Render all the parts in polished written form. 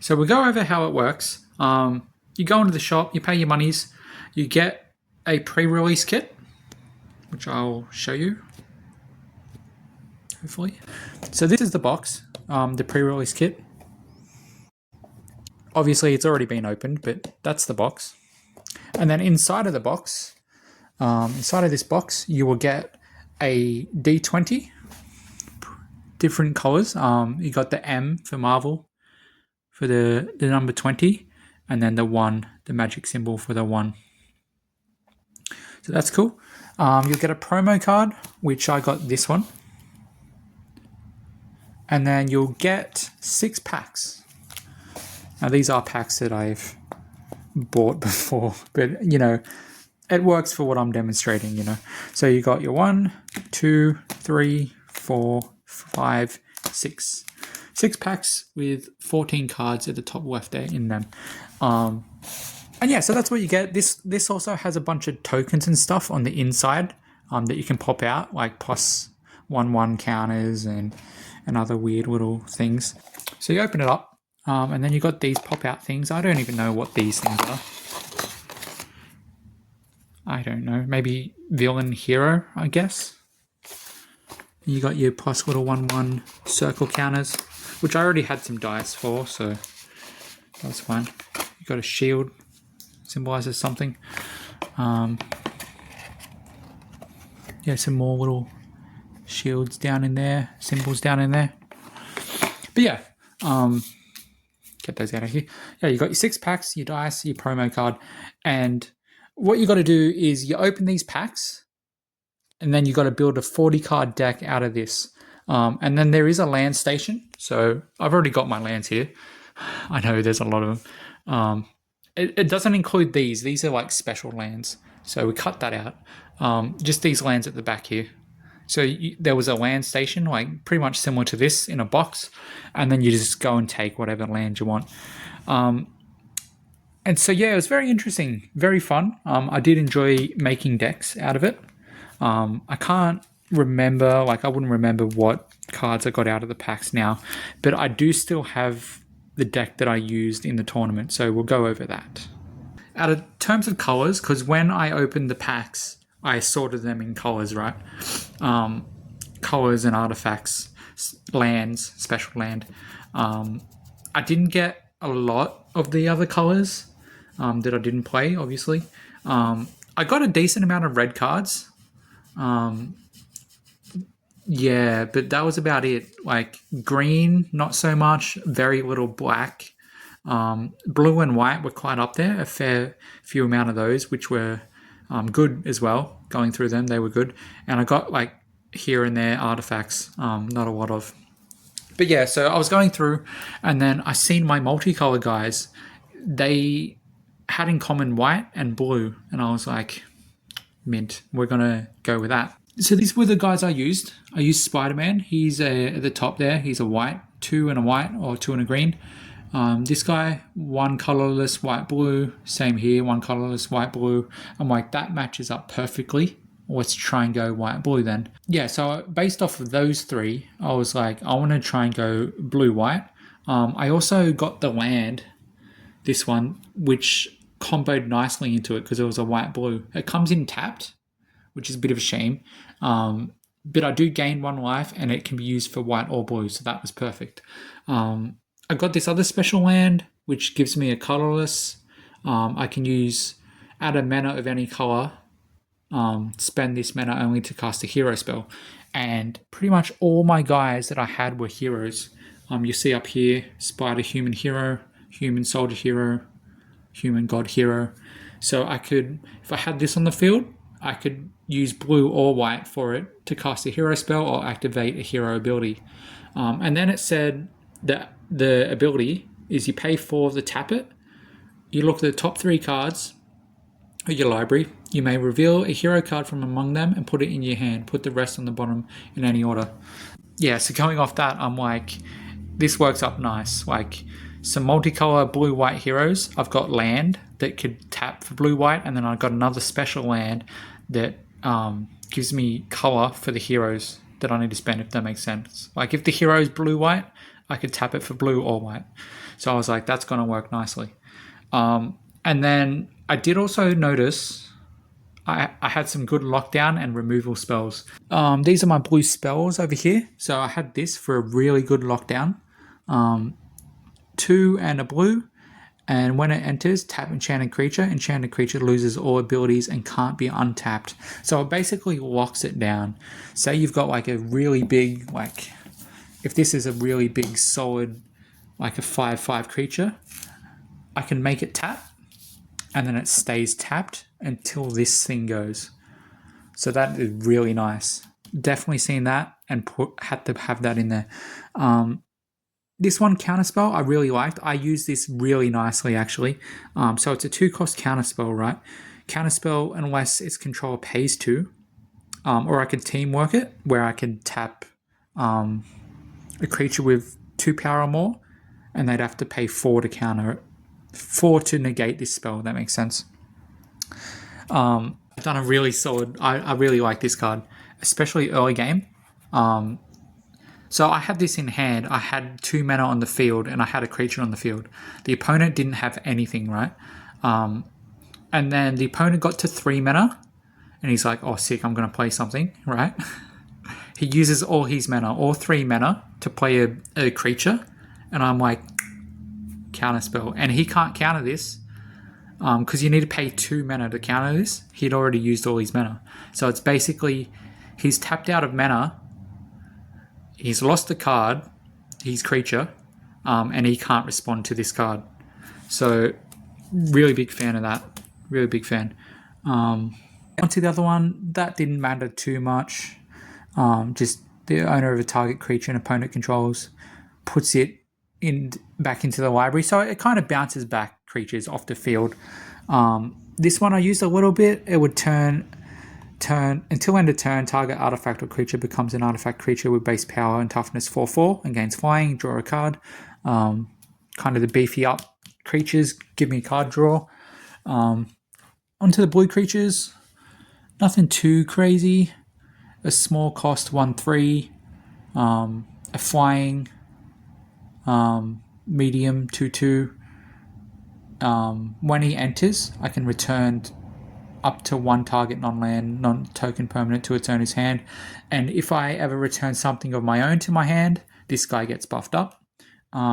So we'll go over how it works. You go into the shop, you pay your monies, you get a pre-release kit, which I'll show you, hopefully. So this is the box, the pre-release kit. Obviously, it's already been opened, but that's the box. And then inside of the box, inside of this box, you will get a D20, different colors. You got the M for Marvel, for the number 20, and then the 1, the magic symbol for the 1. So that's cool. You'll get a promo card, which I got this one. And then you'll get 6 packs. Now these are packs that I've bought before, but you know, it works for what I'm demonstrating, you know. So you got your 1, 2, 3, 4, 5, 6. 6 packs with 14 cards at the top left there in them. And yeah, so that's what you get. This also has a bunch of tokens and stuff on the inside that you can pop out, like +1/1 counters and other weird little things. So you open it up, and then you got these pop out things. I don't even know what these things are. I don't know. Maybe villain hero, I guess. You got your +1/1 circle counters, which I already had some dice for, so that's fine. You got a shield, symbolizes something. Yeah, some more little shields down in there, symbols down in there. But yeah, get those out of here. Yeah, you got your 6 packs, your dice, your promo card, and what you got to do is you open these packs, and then you got to build a 40 card deck out of this. And then there is a land station. So I've already got my lands here. I know there's a lot of them. It doesn't include these. These are like special lands. So we cut that out. Just these lands at the back here. So there was a land station, like pretty much similar to this in a box. And then you just go and take whatever land you want. And so, yeah, it was very interesting, very fun. I did enjoy making decks out of it. I can't remember, like I wouldn't remember what cards I got out of the packs now, but I do still have the deck that I used in the tournament, so we'll go over that. Out of terms of colors, because when I opened the packs, I sorted them in colors, right? Colors and artifacts, lands, special land. I didn't get a lot of the other colors that I didn't play, obviously. I got a decent amount of red cards. Yeah, but that was about it. Like green, not so much, very little black. Blue and white were quite up there, a fair few amount of those, which were good as well. Going through them, they were good. And I got like here and there artifacts, not a lot of. But yeah, so I was going through and then I seen my multicolor guys. They had in common white and blue. And I was like, mint, we're going to go with that. So these were the guys I used. I used Spider-Man. He's at the top there. He's a white, 2 and a white or 2 and a green. This guy, 1 colorless, white, blue. Same here, 1 colorless, white, blue. I'm like, that matches up perfectly. Let's try and go white, blue then. Yeah, so based off of those 3, I was like, I want to try and go blue, white. I also got the land, this one, which comboed nicely into it because it was a white, blue. It comes in tapped, which is a bit of a shame. But I do gain 1 life and it can be used for white or blue, so that was perfect. I got this other special land, which gives me a colorless. I can add a mana of any color, spend this mana only to cast a hero spell. And pretty much all my guys that I had were heroes. You see up here, Spider Human Hero, Human Soldier Hero, Human God Hero. So I could, if I had this on the field, I could use blue or white for it to cast a hero spell or activate a hero ability. And then it said that the ability is you pay 4 to tap it. You look at the top 3 cards of your library. You may reveal a hero card from among them and put it in your hand. Put the rest on the bottom in any order. Yeah, so going off that, I'm like, this works up nice. Like some multicolor blue-white heroes. I've got land that could tap for blue-white, and then I've got another special land that gives me color for the heroes that I need to spend, if that makes sense. Like if the hero is blue-white, I could tap it for blue or white. So I was like, that's going to work nicely. And then I did also notice I had some good lockdown and removal spells. These are my blue spells over here. So I had this for a really good lockdown. 2 and a blue. And when it enters, tap enchanted creature. Enchanted creature loses all abilities and can't be untapped. So it basically locks it down. Say you've got like a really big, like, if this is a really big solid, like a 5/5 creature, I can make it tap, and then it stays tapped until this thing goes. So that is really nice. Definitely seen that and had to have that in there. This one, Counterspell, I really liked. I use this really nicely, actually. So it's a 2-cost Counterspell, right? Counterspell, unless its controller pays 2. Or I could teamwork it, where I can tap a creature with 2 power or more, and they'd have to pay 4 to counter it. 4 to negate this spell, that makes sense. I've done a really solid... I really like this card, especially early game. So I had this in hand. I had 2 mana on the field, and I had a creature on the field. The opponent didn't have anything, right? And then the opponent got to 3 mana, and he's like, oh, sick, I'm going to play something, right? He uses all his mana, all 3 mana, to play a creature, and I'm like, Counterspell. And he can't counter this, because you need to pay 2 mana to counter this. He'd already used all his mana. So it's basically, he's tapped out of mana, he's lost the card, his creature, and he can't respond to this card. So, really big fan of that. Really big fan. Onto the other one, that didn't matter too much. Just the owner of a target creature and opponent controls puts it back into the library. So it kind of bounces back creatures off the field. This one I used a little bit. It would turn until end of turn, target artifact or creature becomes an artifact creature with base power and toughness 4/4 and gains flying. Draw a card. Kind of the beefy up creatures give me a card draw. Onto the blue creatures. Nothing too crazy. A small cost 1/3. A flying. Medium 2/2. When he enters, I can return up to 1 target non-land, non-token permanent to its owner's hand. And if I ever return something of my own to my hand, this guy gets buffed up.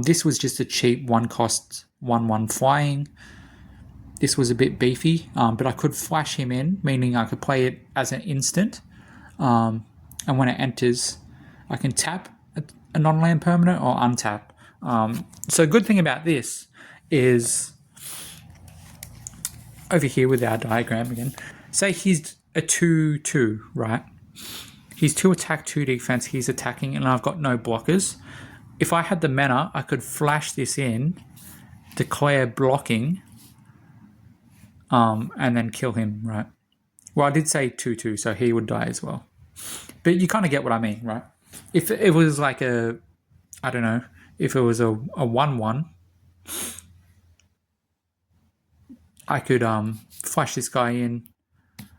This was just a cheap 1-cost 1/1 flying. This was a bit beefy, but I could flash him in, meaning I could play it as an instant. And when it enters, I can tap a non-land permanent or untap. So good thing about this is... over here with our diagram again. Say he's a 2/2, right? He's 2 attack, 2 defense. He's attacking, and I've got no blockers. If I had the mana, I could flash this in, declare blocking, and then kill him, right? Well, I did say 2/2, so he would die as well. But you kind of get what I mean, right? If it was like a, I don't know, if it was a 1/1, I could flash this guy in,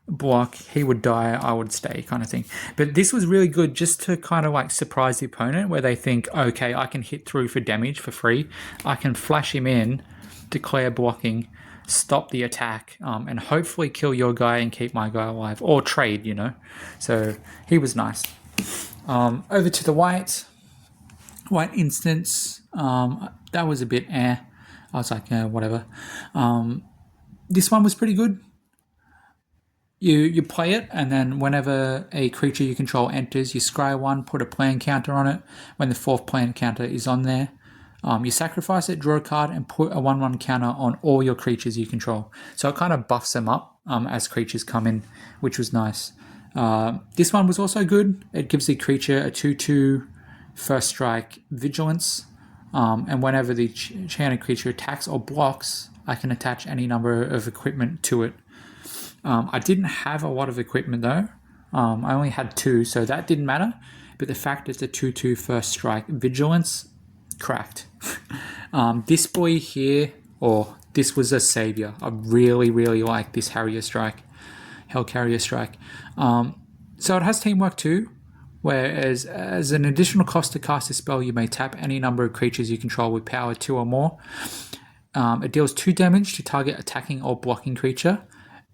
block, he would die, I would stay, kind of thing. But this was really good just to kind of like surprise the opponent, where they think, okay, I can hit through for damage for free. I can flash him in, declare blocking, stop the attack, and hopefully kill your guy and keep my guy alive, or trade, you know. So he was nice. Over to the white instance. That was a bit I was like, whatever. This one was pretty good. You play it, and then whenever a creature you control enters, you scry 1, put a plan counter on it. When the 4th plan counter is on there, you sacrifice it, draw a card, and put a 1/1 counter on all your creatures you control. So it kind of buffs them up as creatures come in, which was nice. This one was also good. It gives the creature a 2/2 first strike vigilance, and whenever the enchanted creature attacks or blocks, I can attach any number of equipment to it. I didn't have a lot of equipment though. I only had 2, so that didn't matter. But the fact it's a 2/2 first strike vigilance, cracked. This boy here, this was a savior. I really, really like this Hell Carrier Strike. So it has teamwork too. Whereas as an additional cost to cast a spell, you may tap any number of creatures you control with power 2 or more. It deals 2 damage to target attacking or blocking creature.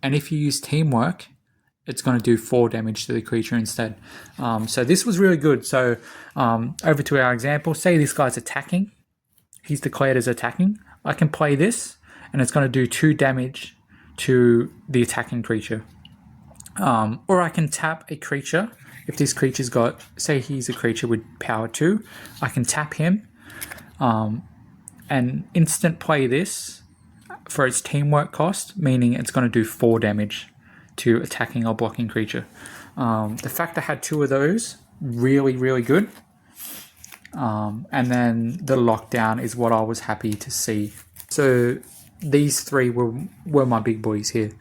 And if you use teamwork, it's going to do 4 damage to the creature instead. So this was really good. So over to our example. Say this guy's attacking. He's declared as attacking. I can play this, and it's going to do 2 damage to the attacking creature. Or I can tap a creature. If this creature's got, say he's a creature with power 2, I can tap him and instant play this for its teamwork cost, meaning it's going to do 4 damage to attacking or blocking creature. The fact I had 2 of those, really, really good. And then the lockdown is what I was happy to see. So these 3 were my big boys here.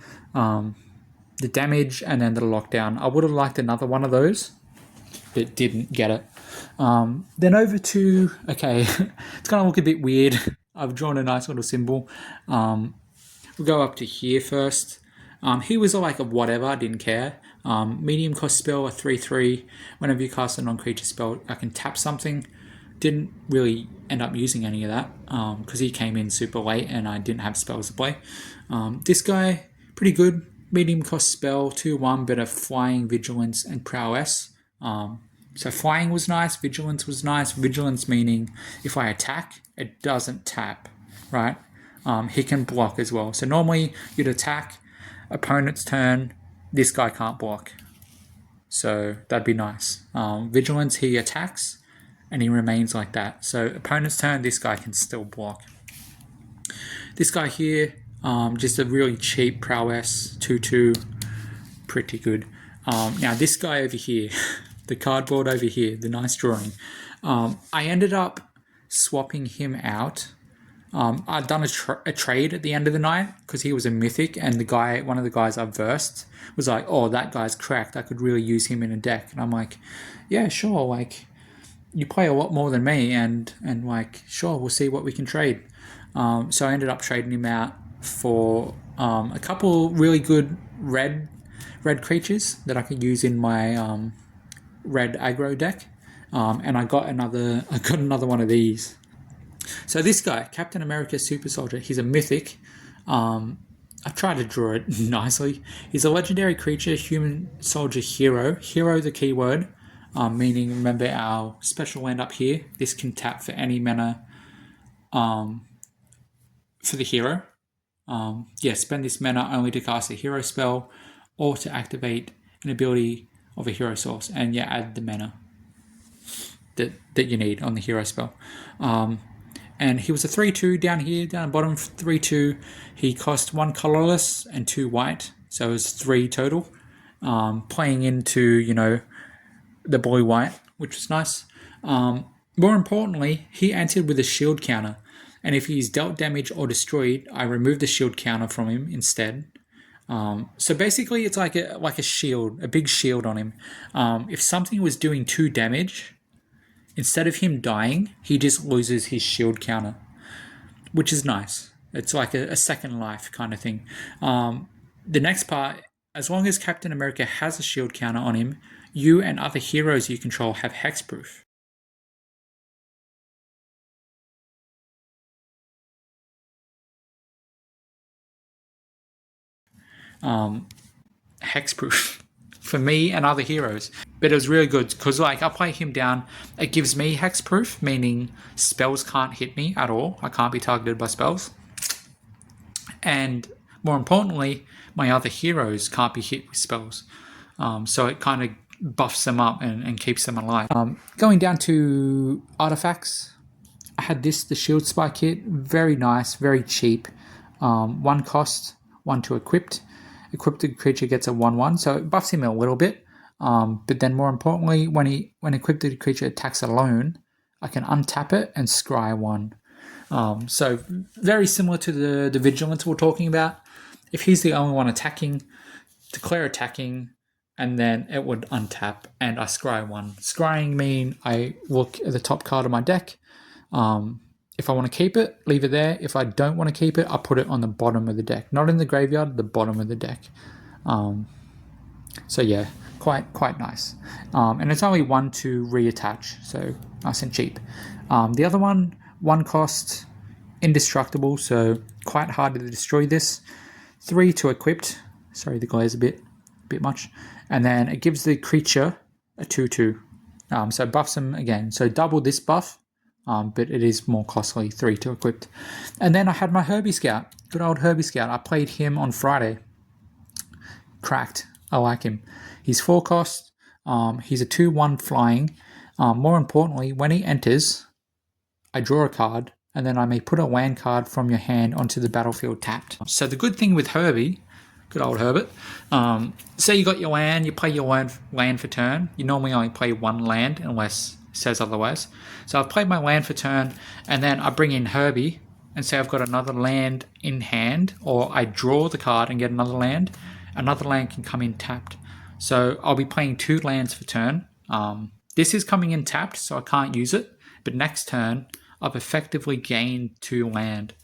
The damage and then the lockdown. I would have liked another one of those, but didn't get it. Then over to, okay, it's going to look a bit weird. I've drawn a nice little symbol. We'll go up to here first. He was like a whatever, I didn't care. Medium cost spell, a 3/3. Whenever you cast a non-creature spell, I can tap something. Didn't really end up using any of that because he came in super late and I didn't have spells to play. This guy, pretty good. Medium cost spell, 2/1, but a flying, vigilance, and prowess. So flying was nice, vigilance was nice. Vigilance meaning if I attack, it doesn't tap, right? He can block as well. So normally you'd attack, opponent's turn, this guy can't block. So that'd be nice. Vigilance, he attacks, and he remains like that. So opponent's turn, this guy can still block. This guy here, just a really cheap prowess, 2/2, pretty good. Now this guy over here, the cardboard over here, the nice drawing, I ended up swapping him out. I'd done a trade at the end of the night because he was a mythic, and one of the guys I versed was like, oh, that guy's cracked, I could really use him in a deck. And I'm like, yeah, sure, like, you play a lot more than me, and like, sure, we'll see what we can trade. So I ended up trading him out for a couple really good red creatures that I could use in my red aggro deck, and I got another one of these. So this guy, Captain America Super Soldier, he's a mythic. I tried to draw it nicely. He's a legendary creature, human soldier hero. Hero the keyword, meaning remember our special land up here. This can tap for any mana for the hero. Spend this mana only to cast a hero spell or to activate an ability of a hero source, and add the mana that you need on the hero spell. And he was a 3/2 down here, down the bottom, 3/2. He cost 1 colorless and 2 white, so it was 3 total. Playing into, the blue white, which was nice. More importantly, he answered with a shield counter, and if he's dealt damage or destroyed, I remove the shield counter from him instead. So basically, it's like a shield, a big shield on him. If something was doing 2 damage, instead of him dying, he just loses his shield counter, which is nice. It's like a second life kind of thing. The next part, as long as Captain America has a shield counter on him, you and other heroes you control have hexproof. Hexproof for me and other heroes, but it was really good because I play him down, it gives me hexproof, meaning spells can't hit me at all. I can't be targeted by spells, and more importantly, my other heroes can't be hit with spells. So it kind of buffs them up and keeps them alive. Going down to artifacts, I had the shield spike kit, very nice, very cheap. 1 cost, 1 to equipped. Equipped creature gets a 1/1, so it buffs him a little bit. But then more importantly, when equipped creature attacks alone, I can untap it and scry 1. So very similar to the vigilance we're talking about. If he's the only one attacking, declare attacking, and then it would untap and I scry 1. Scrying mean I look at the top card of my deck. If I want to keep it, leave it there. If I don't want to keep it, I put it on the bottom of the deck. Not in the graveyard, the bottom of the deck. So yeah, quite nice. And it's only 1 to reattach, so nice and cheap. The other one cost, indestructible, so quite hard to destroy this. 3 to equipped. Sorry, the glare's a bit much. And then it gives the creature a 2/2. So buffs them again. So double this buff, but it is more costly. 3 to equipped. And then I had my Herbie Scout. Good old Herbie Scout. I played him on Friday. Cracked. I like him. He's 4 cost. He's a 2/1 flying. More importantly, when he enters, I draw a card, and then I may put a land card from your hand onto the battlefield tapped. So the good thing with Herbie, good old Herbert, say you got your land, you play your land for turn. You normally only play 1 land unless it says otherwise. So I've played my land for turn, and then I bring in Herbie and say I've got another land in hand, or I draw the card and get another land. Another land can come in tapped. So I'll be playing 2 lands for turn. This is coming in tapped, so I can't use it. But next turn, I've effectively gained 2 land.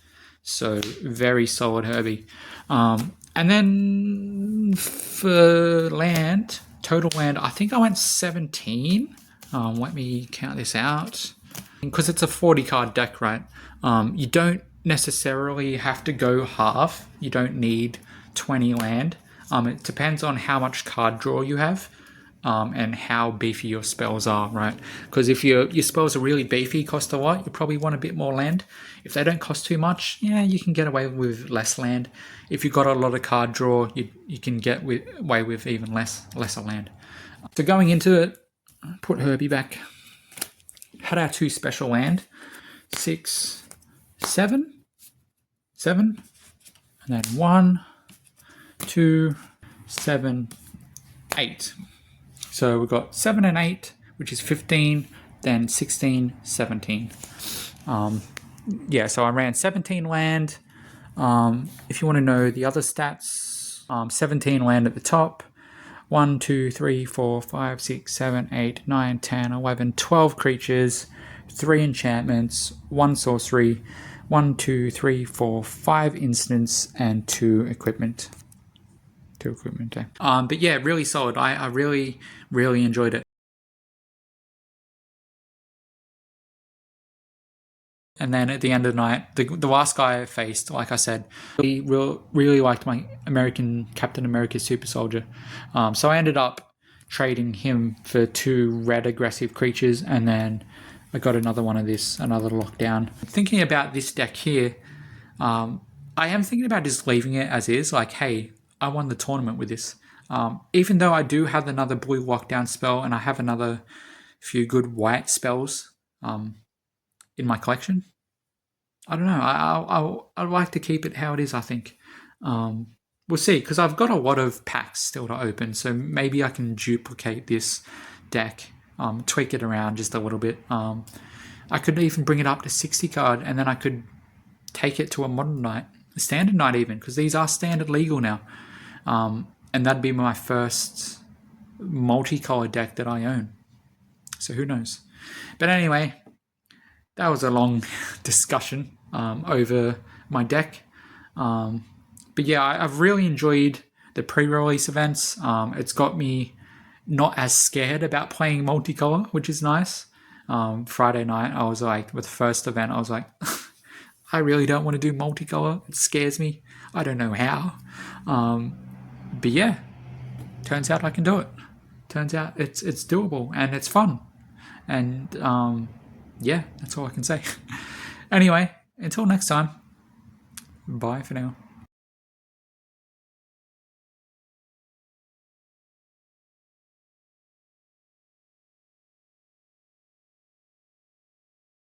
So very solid Herbie. And then for land, total land, I think I went 17. Let me count this out. Because it's a 40 card deck, right? You don't necessarily have to go half. You don't need 20 land. It depends on how much card draw you have. And how beefy your spells are, right? Because if your spells are really beefy, cost a lot, you probably want a bit more land. If they don't cost too much, yeah, you can get away with less land. If you've got a lot of card draw, you can get away with even lesser land. So going into it, put Herbie back. Had our 2 special land, 6, 7, and then 1, 2, 7, 8. So we've got 7 and 8, which is 15, then 16, 17. Yeah, so I ran 17 land. If you want to know the other stats, 17 land at the top. 1, 2, 3, 4, 5, 6, 7, 8, 9, 10, 11, 12 creatures, 3 enchantments, 1 sorcery, 1, 2, 3, 4, 5 instants, and 2 equipment. But yeah, really solid. I really enjoyed it. And then at the end of the night, the last guy I faced, like I said, really liked my Captain America Super Soldier. So I ended up trading him for 2 red aggressive creatures, and then I got another one of this, another lockdown. Thinking about this deck here, I am thinking about just leaving it as is. Like, hey, I won the tournament with this. Even though I do have another blue lockdown spell, and I have another few good white spells in my collection, I don't know. I'd like to keep it how it is, I think. We'll see, because I've got a lot of packs still to open, so maybe I can duplicate this deck, tweak it around just a little bit. I could even bring it up to 60 card, and then I could take it to a modern night, a standard night even, because these are standard legal now. And that'd be my first multicolored deck that I own. So who knows? But anyway, that was a long discussion over my deck. But yeah, I've really enjoyed the pre-release events. It's got me not as scared about playing multicolor, which is nice. Friday night, I was like, with the first event, I was like, I really don't want to do multicolor. It scares me. I don't know how. But yeah, turns out I can do it. Turns out it's doable and it's fun. And yeah, that's all I can say. Anyway, until next time, bye for now.